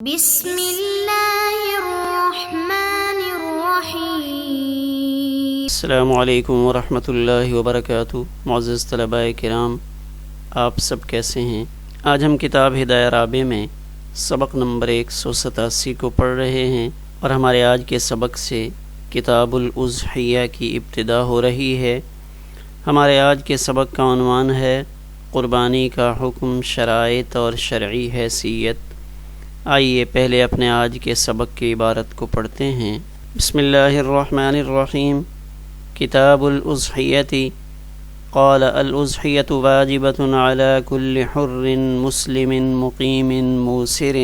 بسم اللہ الرحمن الرحیم۔ السلام علیکم ورحمۃ اللہ وبرکاتہ۔ معزز طلباء کرام، آپ سب کیسے ہیں؟ آج ہم کتاب ہدایہ رابع میں سبق نمبر 187 کو پڑھ رہے ہیں، اور ہمارے آج کے سبق سے کتاب الاضحیہ کی ابتدا ہو رہی ہے۔ ہمارے آج کے سبق کا عنوان ہے قربانی کا حکم، شرائط اور شرعی حیثیت۔ آئیے پہلے اپنے آج کے سبق کی عبارت کو پڑھتے ہیں۔ بسم اللہ الرحمن الرحیم۔ کتاب الاضحیۃ۔ قال الاضحیۃ واجبۃ علی کل حر مسلم مقیم موسر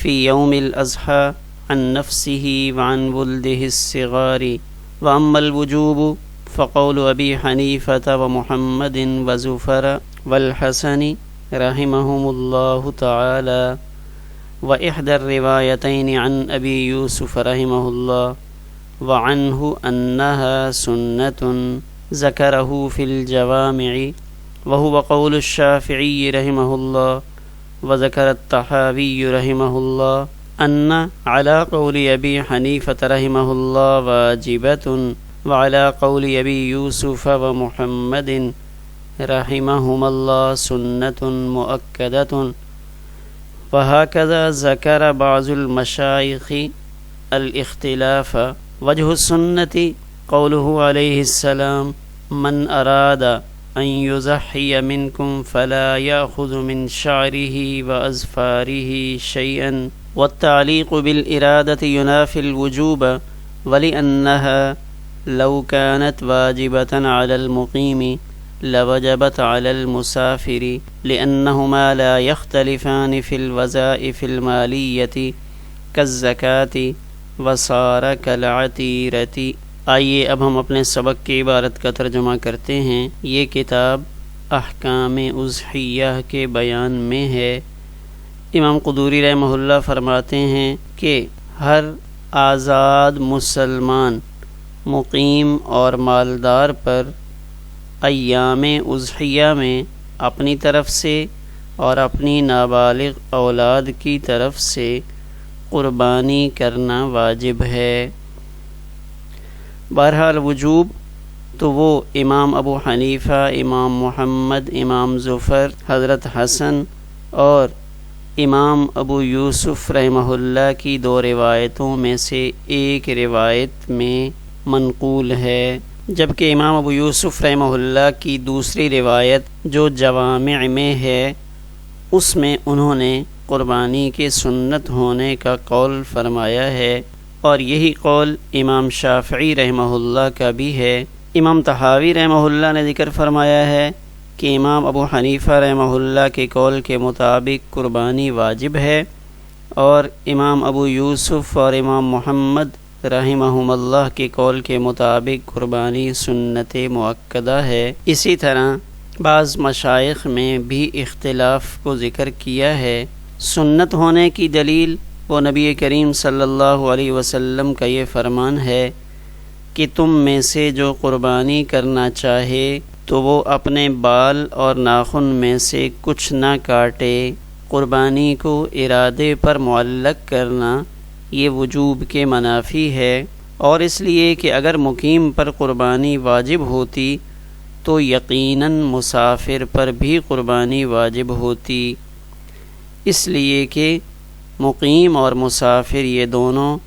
فی یوم الاضحی عن نفسه وعن ولده الصغار، واما الوجوب فقول ابی حنیفۃ ومحمد وزفر والحسن رحمهم اللہ تعالی، وإحدى الروايتين عن أبي يوسف رحمه الله وعنه أنها سنة ذكره في الجوامع، وهو قول الشافعي رحمه الله، وذكر الطحاوي رحمه الله أن على قول أبي حنيفة رحمه الله واجبة، وعلى قول أبي يوسف ومحمد رحمهما الله سنة مؤكدة، وهكذا ذكر بعض المشايخ الاختلاف۔ وجه السنة قوله عليه السلام: من أراد أن يضحي منكم فلا يأخذ من شعره وأظفاره شيئا، والتعليق بالإرادة ينافي الوجوب، ولأنها لو كانت واجبة على المقيم لوجبت على المسافر، لأنهما لا يختلفان في الوظائف المالية كالزكاة وصار كالعتيرة۔ آئیے اب ہم اپنے سبق کی عبارت کا ترجمہ کرتے ہیں۔ یہ کتاب احکام اضحیہ کے بیان میں ہے۔ امام قدوری رحمہ اللہ فرماتے ہیں کہ ہر آزاد مسلمان مقیم اور مالدار پر ایام اضحیہ میں اپنی طرف سے اور اپنی نابالغ اولاد کی طرف سے قربانی کرنا واجب ہے۔ بہرحال وجوب تو وہ امام ابو حنیفہ، امام محمد، امام ظفر، حضرت حسن اور امام ابو یوسف رحمہ اللہ کی دو روایتوں میں سے ایک روایت میں منقول ہے، جبکہ امام ابو یوسف رحمہ اللہ کی دوسری روایت جو جوامع میں ہے اس میں انہوں نے قربانی کے سنت ہونے کا قول فرمایا ہے، اور یہی قول امام شافعی رحمہ اللہ کا بھی ہے۔ امام طحاوی رحمہ اللہ نے ذکر فرمایا ہے کہ امام ابو حنیفہ رحمہ اللہ کے قول کے مطابق قربانی واجب ہے، اور امام ابو یوسف اور امام محمد رحمہم اللہ کے قول کے مطابق قربانی سنت مؤکدہ ہے۔ اسی طرح بعض مشائخ میں بھی اختلاف کو ذکر کیا ہے۔ سنت ہونے کی دلیل وہ نبی کریم صلی اللہ علیہ وسلم کا یہ فرمان ہے کہ تم میں سے جو قربانی کرنا چاہے تو وہ اپنے بال اور ناخن میں سے کچھ نہ کاٹے۔ قربانی کو ارادے پر معلق کرنا یہ وجوب کے منافی ہے، اور اس لیے کہ اگر مقیم پر قربانی واجب ہوتی تو یقیناً مسافر پر بھی قربانی واجب ہوتی، اس لیے کہ مقیم اور مسافر یہ دونوں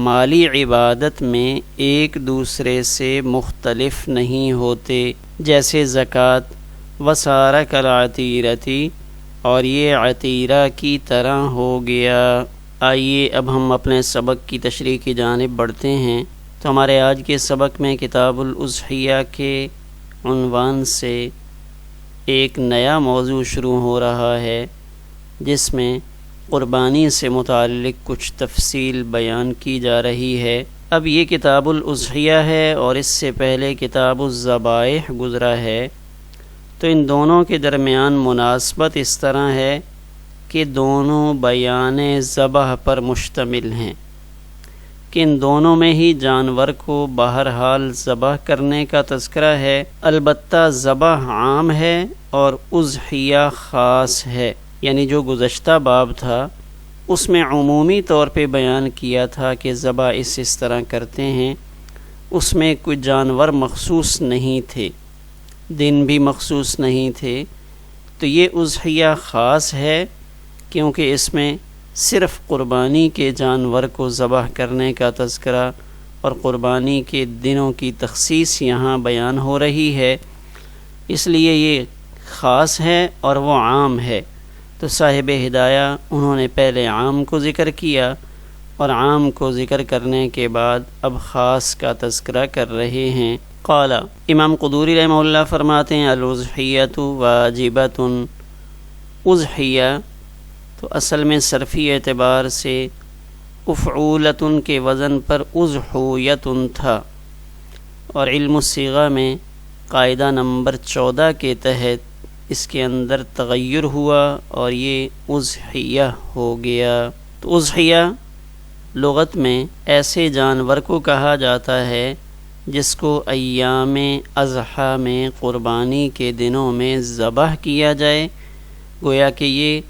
مالی عبادت میں ایک دوسرے سے مختلف نہیں ہوتے، جیسے زکوٰۃ وصار کالعتیرۃ، اور یہ عتیرہ کی طرح ہو گیا۔ آئیے اب ہم اپنے سبق کی تشریح کی جانب بڑھتے ہیں۔ تو ہمارے آج کے سبق میں کتاب الاضحیہ کے عنوان سے ایک نیا موضوع شروع ہو رہا ہے، جس میں قربانی سے متعلق کچھ تفصیل بیان کی جا رہی ہے۔ اب یہ کتاب الاضحیہ ہے اور اس سے پہلے کتاب الذبائح گزرا ہے، تو ان دونوں کے درمیان مناسبت اس طرح ہے کہ دونوں بیان ذبح پر مشتمل ہیں، کہ ان دونوں میں ہی جانور کو بہرحال ذبح کرنے کا تذکرہ ہے، البتہ ذبح عام ہے اور اضحیہ خاص ہے۔ یعنی جو گزشتہ باب تھا اس میں عمومی طور پہ بیان کیا تھا کہ ذبح اس طرح کرتے ہیں، اس میں کوئی جانور مخصوص نہیں تھے، دن بھی مخصوص نہیں تھے، تو یہ اضحیہ خاص ہے کیونکہ اس میں صرف قربانی کے جانور کو ذبح کرنے کا تذکرہ اور قربانی کے دنوں کی تخصیص یہاں بیان ہو رہی ہے، اس لیے یہ خاص ہے اور وہ عام ہے۔ تو صاحب ہدایہ انہوں نے پہلے عام کو ذکر کیا اور عام کو ذکر کرنے کے بعد اب خاص کا تذکرہ کر رہے ہیں۔ قال امام قدوری رحمہ اللہ فرماتے ہیں الاضحیۃ واجبۃ، اضحیہ تو اصل میں صرفی اعتبار سے افعولۃ کے وزن پر اضحویۃ تھا، اور علم الصیغہ میں قاعدہ نمبر 14 کے تحت اس کے اندر تغیر ہوا اور یہ اضحیہ ہو گیا۔ تو اضحیہ لغت میں ایسے جانور کو کہا جاتا ہے جس کو ایام اضحیٰ میں قربانی کے دنوں میں ذبح کیا جائے، گویا کہ یہ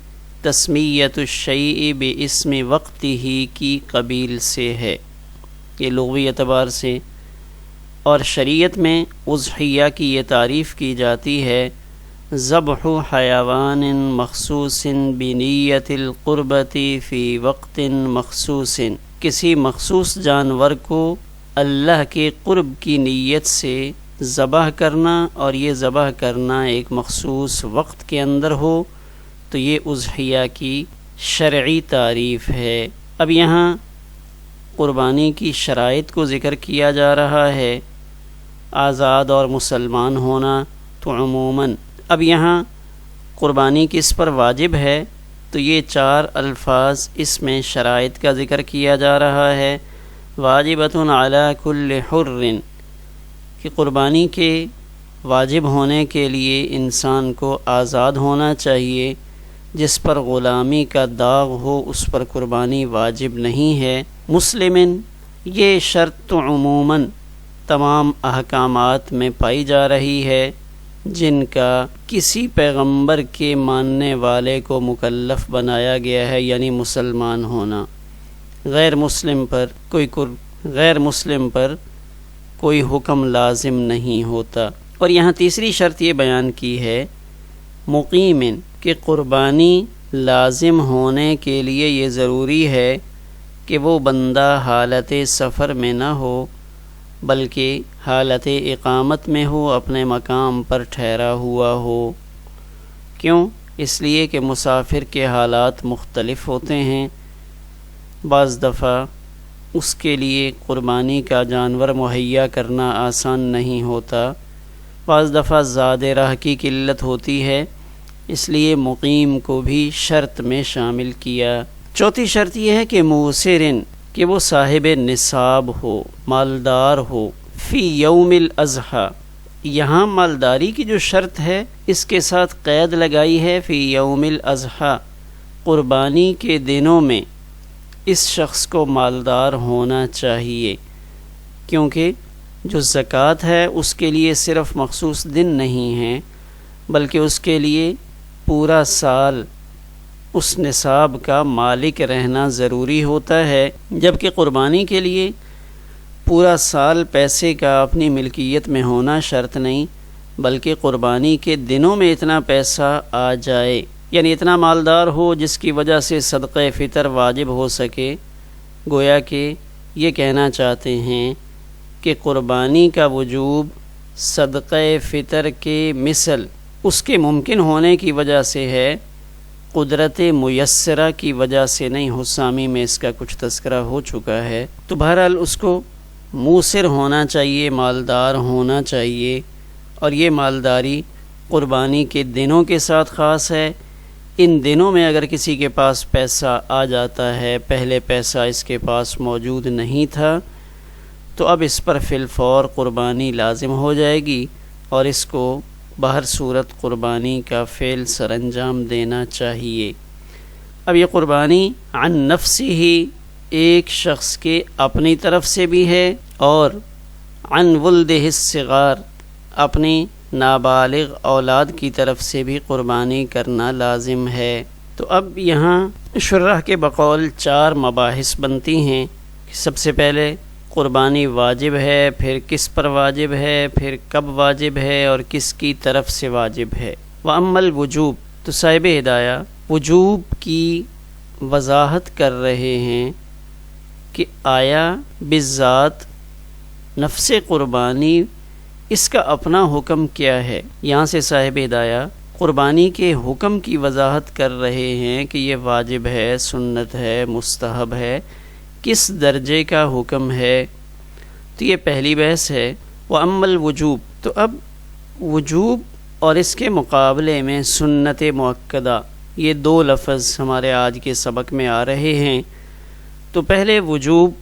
تسمیۃ الشیء باسم وقتہ کی قبیل سے ہے، یہ لغوی اعتبار سے۔ اور شریعت میں اضحیہ کی یہ تعریف کی جاتی ہے ذبح حیوان مخصوص بنیت القربۃ فی وقت مخصوص، کسی مخصوص جانور کو اللہ کے قرب کی نیت سے ذبح کرنا، اور یہ ذبح کرنا ایک مخصوص وقت کے اندر ہو، تو یہ اضحیہ کی شرعی تعریف ہے۔ اب یہاں قربانی کی شرائط کو ذکر کیا جا رہا ہے، آزاد اور مسلمان ہونا تو عموماً۔ اب یہاں قربانی کس پر واجب ہے، تو یہ 4 الفاظ اس میں شرائط کا ذکر کیا جا رہا ہے۔ واجبۃ علی کل حر، کہ قربانی کے واجب ہونے کے لیے انسان کو آزاد ہونا چاہیے، جس پر غلامی کا داغ ہو اس پر قربانی واجب نہیں ہے۔ مسلمن، یہ شرط تو عموماً تمام احکامات میں پائی جا رہی ہے جن کا کسی پیغمبر کے ماننے والے کو مکلف بنایا گیا ہے، یعنی مسلمان ہونا۔ غیر مسلم پر کوئی حکم لازم نہیں ہوتا۔ اور یہاں تیسری شرط یہ بیان کی ہے مقیمن، کہ قربانی لازم ہونے کے لیے یہ ضروری ہے کہ وہ بندہ حالت سفر میں نہ ہو بلکہ حالت اقامت میں ہو، اپنے مقام پر ٹھہرا ہوا ہو۔ کیوں؟ اس لیے کہ مسافر کے حالات مختلف ہوتے ہیں، بعض دفعہ اس کے لیے قربانی کا جانور مہیا کرنا آسان نہیں ہوتا، بعض دفعہ زیادہ راہ کی قلت ہوتی ہے، اس لیے مقیم کو بھی شرط میں شامل کیا۔ چوتھی شرط یہ ہے کہ موسرن، کہ وہ صاحب نصاب ہو، مالدار ہو، فی یوم الاضحیٰ، یہاں مالداری کی جو شرط ہے اس کے ساتھ قید لگائی ہے فی یوم الاضحیٰ، قربانی کے دنوں میں اس شخص کو مالدار ہونا چاہیے، کیونکہ جو زکوٰۃ ہے اس کے لیے صرف مخصوص دن نہیں ہیں بلکہ اس کے لیے پورا سال اس نصاب کا مالک رہنا ضروری ہوتا ہے، جبکہ قربانی کے لیے پورا سال پیسے کا اپنی ملکیت میں ہونا شرط نہیں، بلکہ قربانی کے دنوں میں اتنا پیسہ آ جائے، یعنی اتنا مالدار ہو جس کی وجہ سے صدقہ فطر واجب ہو سکے۔ گویا کہ یہ کہنا چاہتے ہیں کہ قربانی کا وجوب صدقہ فطر کے مثل اس کے ممکن ہونے کی وجہ سے ہے، قدرت میسرہ کی وجہ سے نہیں۔ حسامی میں اس کا کچھ تذکرہ ہو چکا ہے۔ تو بہرحال اس کو موسر ہونا چاہیے، مالدار ہونا چاہیے، اور یہ مالداری قربانی کے دنوں کے ساتھ خاص ہے۔ ان دنوں میں اگر کسی کے پاس پیسہ آ جاتا ہے، پہلے پیسہ اس کے پاس موجود نہیں تھا، تو اب اس پر فی الفور قربانی لازم ہو جائے گی اور اس کو بہر صورت قربانی کا فعل سر انجام دینا چاہیے۔ اب یہ قربانی عن نفسی ہی، ایک شخص کے اپنی طرف سے بھی ہے، اور عن ولدہ الصغار، اپنی نابالغ اولاد کی طرف سے بھی قربانی کرنا لازم ہے۔ تو اب یہاں شرح کے بقول 4 مباحث بنتی ہیں کہ سب سے پہلے قربانی واجب ہے، پھر کس پر واجب ہے، پھر کب واجب ہے اور کس کی طرف سے واجب ہے۔ وَأَمَّا الْوُجُوب، تو صاحب ہدایہ وجوب کی وضاحت کر رہے ہیں کہ آیا بالذات نفس قربانی اس کا اپنا حکم کیا ہے۔ یہاں سے صاحب ہدایہ قربانی کے حکم کی وضاحت کر رہے ہیں کہ یہ واجب ہے، سنت ہے، مستحب ہے، کس درجے کا حکم ہے۔ تو یہ پہلی بحث ہے۔ وَأَمَّا الْوُجُوب، تو اب وجوب اور اس کے مقابلے میں سنت مؤکدہ، یہ 2 لفظ ہمارے آج کے سبق میں آ رہے ہیں۔ تو پہلے وجوب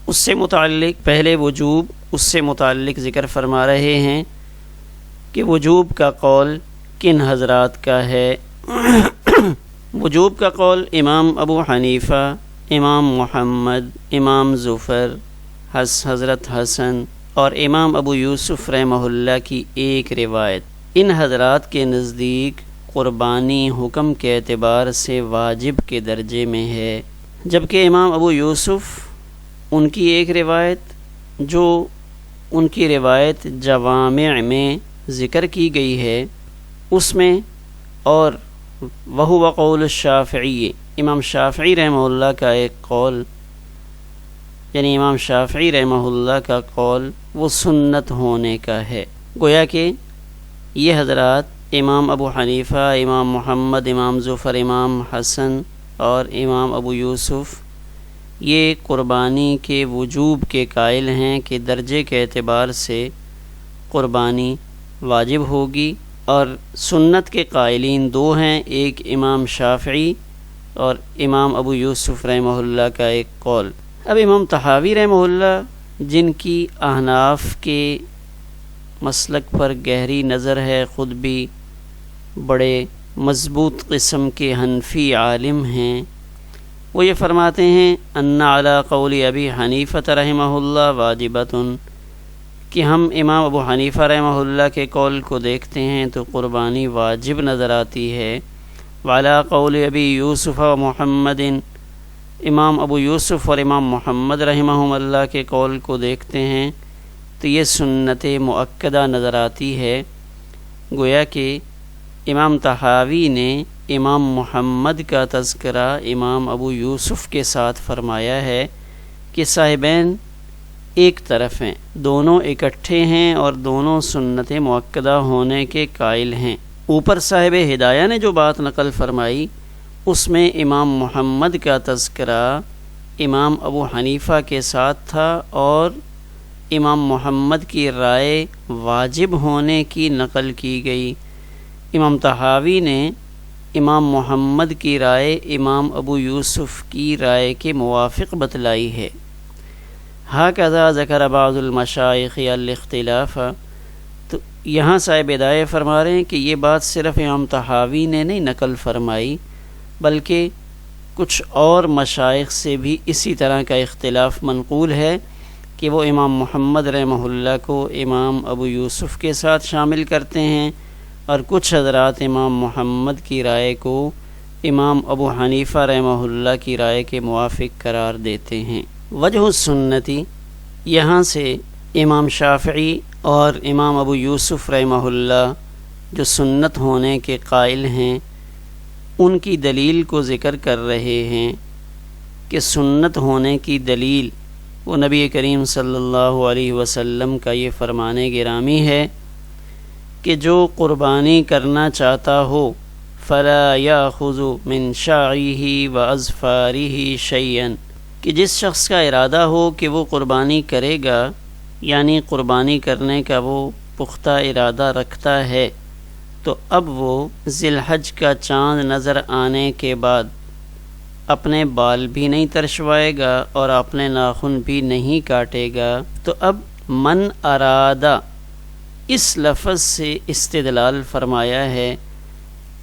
اس سے متعلق ذکر فرما رہے ہیں کہ وجوب کا قول کن حضرات کا ہے۔ وجوب کا قول امام ابو حنیفہ، امام محمد، امام ظفر، حضرت حسن اور امام ابو یوسف رحمہ اللہ کی ایک روایت۔ ان حضرات کے نزدیک قربانی حکم کے اعتبار سے واجب کے درجے میں ہے، جبکہ امام ابو یوسف ان کی ایک روایت جو ان کی روایت جوامع میں ذکر کی گئی ہے اس میں، اور وہو قول الشافعی، امام شافعی رحمہ اللہ کا ایک قول، یعنی امام شافعی رحمہ اللہ کا قول وہ سنت ہونے کا ہے۔ گویا کہ یہ حضرات امام ابو حنیفہ، امام محمد، امام ظفر، امام حسن اور امام ابو یوسف یہ قربانی کے وجوب کے قائل ہیں کہ درجے کے اعتبار سے قربانی واجب ہوگی، اور سنت کے قائلین 2 ہیں، ایک امام شافعی اور امام ابو یوسف رحمہ اللہ کا ایک قول۔ اب امام طحاوی رحمہ اللہ جن کی احناف کے مسلک پر گہری نظر ہے، خود بھی بڑے مضبوط قسم کے حنفی عالم ہیں، وہ یہ فرماتے ہیں ان علی قول ابی حنیفہ رحمہ اللہ واجبۃ، کہ ہم امام ابو حنیفہ رحمہ اللہ کے قول کو دیکھتے ہیں تو قربانی واجب نظر آتی ہے۔ وعلی قول ابی یوسف و محمد، امام ابو یوسف اور امام محمد رحمہم اللہ کے قول کو دیکھتے ہیں تو یہ سنت مؤکدہ نظر آتی ہے۔ گویا کہ امام طحاوی نے امام محمد کا تذکرہ امام ابو یوسف کے ساتھ فرمایا ہے کہ صاحبین ایک طرف ہیں، دونوں اکٹھے ہیں اور دونوں سنت مؤکدہ ہونے کے قائل ہیں۔ اوپر صاحب ہدایہ نے جو بات نقل فرمائی اس میں امام محمد کا تذکرہ امام ابو حنیفہ کے ساتھ تھا، اور امام محمد کی رائے واجب ہونے کی نقل کی گئی۔ امام طحاوی نے امام محمد کی رائے امام ابو یوسف کی رائے کے موافق بتلائی ہے۔ ہاکذا ذکر بعض المشائخ الاختلاف، تو یہاں صاحب ہدایہ فرما رہے ہیں کہ یہ بات صرف امام طحاوی نے نہیں نقل فرمائی، بلکہ کچھ اور مشائخ سے بھی اسی طرح کا اختلاف منقول ہے کہ وہ امام محمد رحمہ اللہ کو امام ابو یوسف کے ساتھ شامل کرتے ہیں، اور کچھ حضرات امام محمد کی رائے کو امام ابو حنیفہ رحمہ اللہ کی رائے کے موافق قرار دیتے ہیں۔ وجہ السنتی، یہاں سے امام شافعی اور امام ابو یوسف رحمہ اللہ جو سنت ہونے کے قائل ہیں ان کی دلیل کو ذکر کر رہے ہیں کہ سنت ہونے کی دلیل وہ نبی کریم صلی اللہ علیہ وسلم کا یہ فرمان گرامی ہے کہ جو قربانی کرنا چاہتا ہو فلا یاخذ من شعرہ و اظفارہ شیئا، کہ جس شخص کا ارادہ ہو کہ وہ قربانی کرے گا، یعنی قربانی کرنے کا وہ پختہ ارادہ رکھتا ہے، تو اب وہ ذی الحج کا چاند نظر آنے کے بعد اپنے بال بھی نہیں ترشوائے گا اور اپنے ناخن بھی نہیں کاٹے گا۔ تو اب من ارادہ اس لفظ سے استدلال فرمایا ہے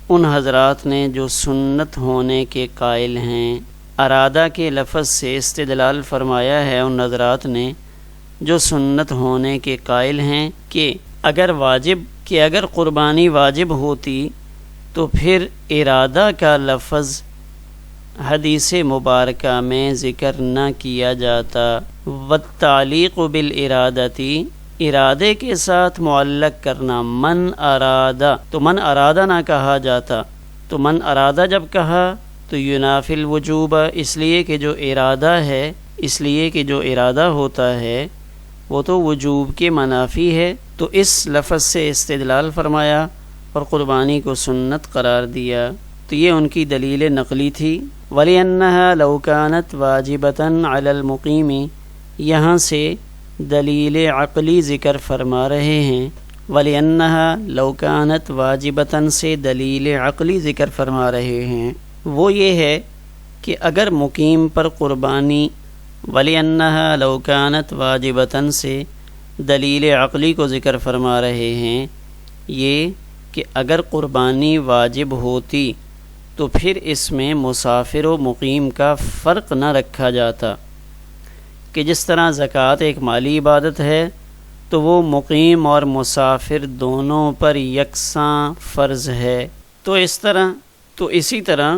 ان حضرات نے جو سنت ہونے کے قائل ہیں، ارادہ کے لفظ سے استدلال فرمایا ہے ان حضرات نے جو سنت ہونے کے قائل ہیں کہ اگر قربانی واجب ہوتی تو پھر ارادہ کا لفظ حدیث مبارکہ میں ذکر نہ کیا جاتا۔ والتعلیق بالارادتی، ارادے کے ساتھ معلق کرنا، من ارادہ، تو من ارادہ نہ کہا جاتا۔ تو من ارادہ جب کہا تو ینافی الوجوب، اس لیے کہ جو ارادہ ہوتا ہے وہ تو وجوب کے منافی ہے، تو اس لفظ سے استدلال فرمایا اور قربانی کو سنت قرار دیا۔ تو یہ ان کی دلیل نقلی تھی۔ وَلِأَنَّهَا لَوْ كَانَتْ وَاجِبَةً عَلَى الْمُقِيمِ، یہاں سے دلیل عقلی ذکر فرما رہے ہیں۔ وَلِأَنَّهَا لَوْ كَانَتْ وَاجِبَةً سے دلیل عقلی ذکر فرما رہے ہیں، وہ یہ ہے کہ اگر مقیم پر قربانی، وَلِأَنَّهَا لَوْ كَانَتْ وَاجِبَةً سے دلیل عقلی کو ذکر فرما رہے ہیں، یہ کہ اگر قربانی واجب ہوتی تو پھر اس میں مسافر و مقیم کا فرق نہ رکھا جاتا، کہ جس طرح زکوٰۃ ایک مالی عبادت ہے تو وہ مقیم اور مسافر دونوں پر یکساں فرض ہے، تو اسی طرح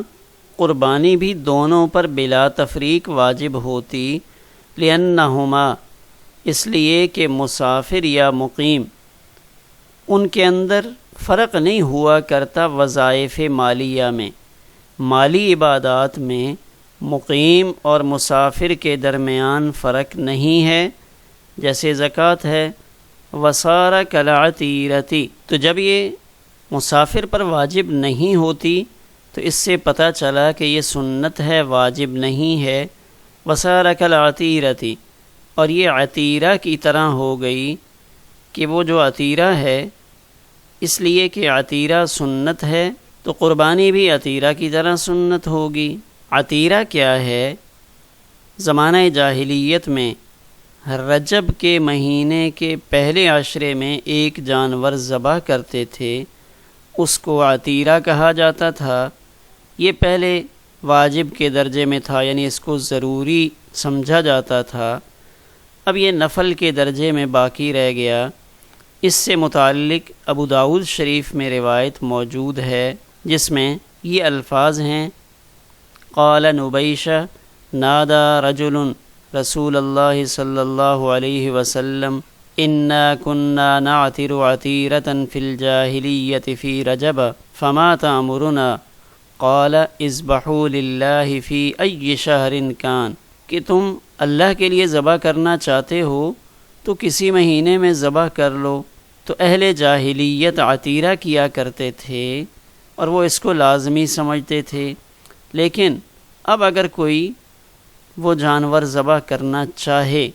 قربانی بھی دونوں پر بلا تفریق واجب ہوتی، لأنہما، اس لیے کہ مسافر یا مقیم ان کے اندر فرق نہیں ہوا کرتا وظائف مالیہ میں، مالی عبادات میں مقیم اور مسافر کے درمیان فرق نہیں ہے، جیسے زکوٰۃ ہے۔ وصار کالعتیرتی، تو جب یہ مسافر پر واجب نہیں ہوتی تو اس سے پتہ چلا کہ یہ سنت ہے، واجب نہیں ہے۔ وصار کالعتیرتی، اور یہ عتیرہ کی طرح ہو گئی کہ وہ جو عتیرہ ہے، اس لیے کہ عتیرہ سنت ہے تو قربانی بھی عتیرہ کی طرح سنت ہوگی۔ عتیرہ کیا ہے؟ زمانہ جاہلیت میں رجب کے مہینے کے پہلے عشرے میں ایک جانور ذبح کرتے تھے، اس کو عتیرہ کہا جاتا تھا۔ یہ پہلے واجب کے درجے میں تھا، یعنی اس کو ضروری سمجھا جاتا تھا، اب یہ نفل کے درجے میں باقی رہ گیا۔ اس سے متعلق ابو داؤد شریف میں روایت موجود ہے جس میں یہ الفاظ ہیں: قال نبیشہ نادا رجل رسول اللہ صلی اللہ علیہ وسلم انا كنا نعتر عتیرة فی الجاہلیة فی رجب فما تأمرنا قال اذبحوا للہ فی ای شہر کان، کہ تم اللہ کے لیے ذبح کرنا چاہتے ہو تو کسی مہینے میں ذبح کر لو۔ تو اہل جاہلیت عتیرہ کیا کرتے تھے اور وہ اس کو لازمی سمجھتے تھے، لیکن اب اگر کوئی وہ جانور ذبح کرنا چاہے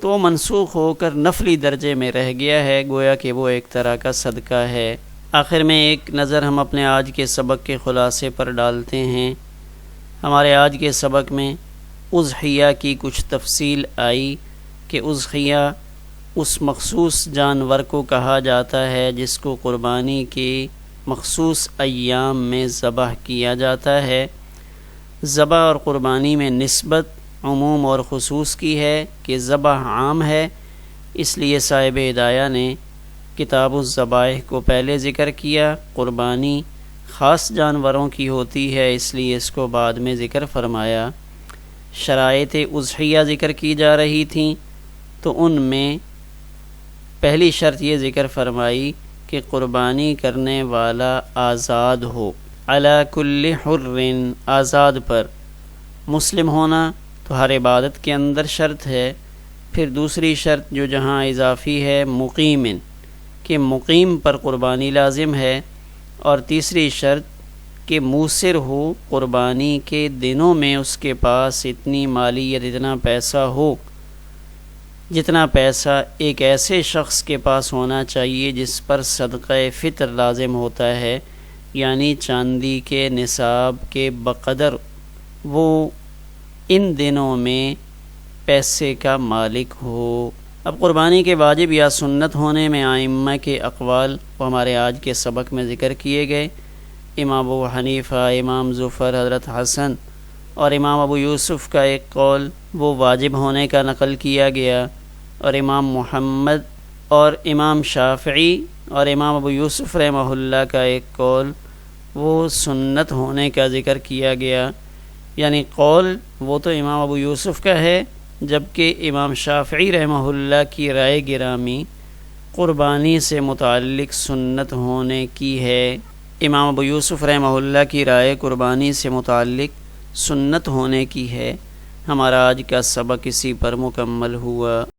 تو وہ منسوخ ہو کر نفلی درجے میں رہ گیا ہے، گویا کہ وہ ایک طرح کا صدقہ ہے۔ آخر میں ایک نظر ہم اپنے آج کے سبق کے خلاصے پر ڈالتے ہیں۔ ہمارے آج کے سبق میں اضحیہ کی کچھ تفصیل آئی کہ اضحیہ اس مخصوص جانور کو کہا جاتا ہے جس کو قربانی کے مخصوص ایام میں ذبح کیا جاتا ہے۔ ذبح اور قربانی میں نسبت عموم اور خصوص کی ہے کہ ذبح عام ہے، اس لیے صاحب ہدایہ نے کتاب الذبائح کو پہلے ذکر کیا، قربانی خاص جانوروں کی ہوتی ہے اس لیے اس کو بعد میں ذکر فرمایا۔ شرائط اضحیہ ذکر کی جا رہی تھیں تو ان میں پہلی شرط یہ ذکر فرمائی کہ قربانی کرنے والا آزاد ہو، علی کل حر، آزاد پر، مسلم ہونا تو ہر عبادت کے اندر شرط ہے۔ پھر دوسری شرط جو جہاں اضافی ہے، مقیم، کہ مقیم پر قربانی لازم ہے، اور تیسری شرط کہ موسر ہو، قربانی کے دنوں میں اس کے پاس اتنی مالیت، اتنا پیسہ ہو جتنا پیسہ ایک ایسے شخص کے پاس ہونا چاہیے جس پر صدقہ فطر لازم ہوتا ہے، یعنی چاندی کے نصاب کے بقدر وہ ان دنوں میں پیسے کا مالک ہو۔ اب قربانی کے واجب یا سنت ہونے میں ائمہ کے اقوال وہ ہمارے آج کے سبق میں ذکر کیے گئے۔ امام ابو حنیفہ، امام ظفر، حضرت حسن اور امام ابو یوسف کا ایک قول وہ واجب ہونے کا نقل کیا گیا، اور امام محمد اور امام شافعی اور امام ابو یوسف رحمہ اللہ کا ایک قول وہ سنت ہونے کا ذکر کیا گیا، یعنی قول وہ تو امام ابو یوسف کا ہے، جبکہ امام شافعی رحمہ اللہ کی رائے گرامی قربانی سے متعلق سنت ہونے کی ہے۔ امام ابو یوسف رحمہ اللہ کی رائے قربانی سے متعلق سنت ہونے کی ہے۔ ہمارا آج کا سبق اسی پر مکمل ہوا۔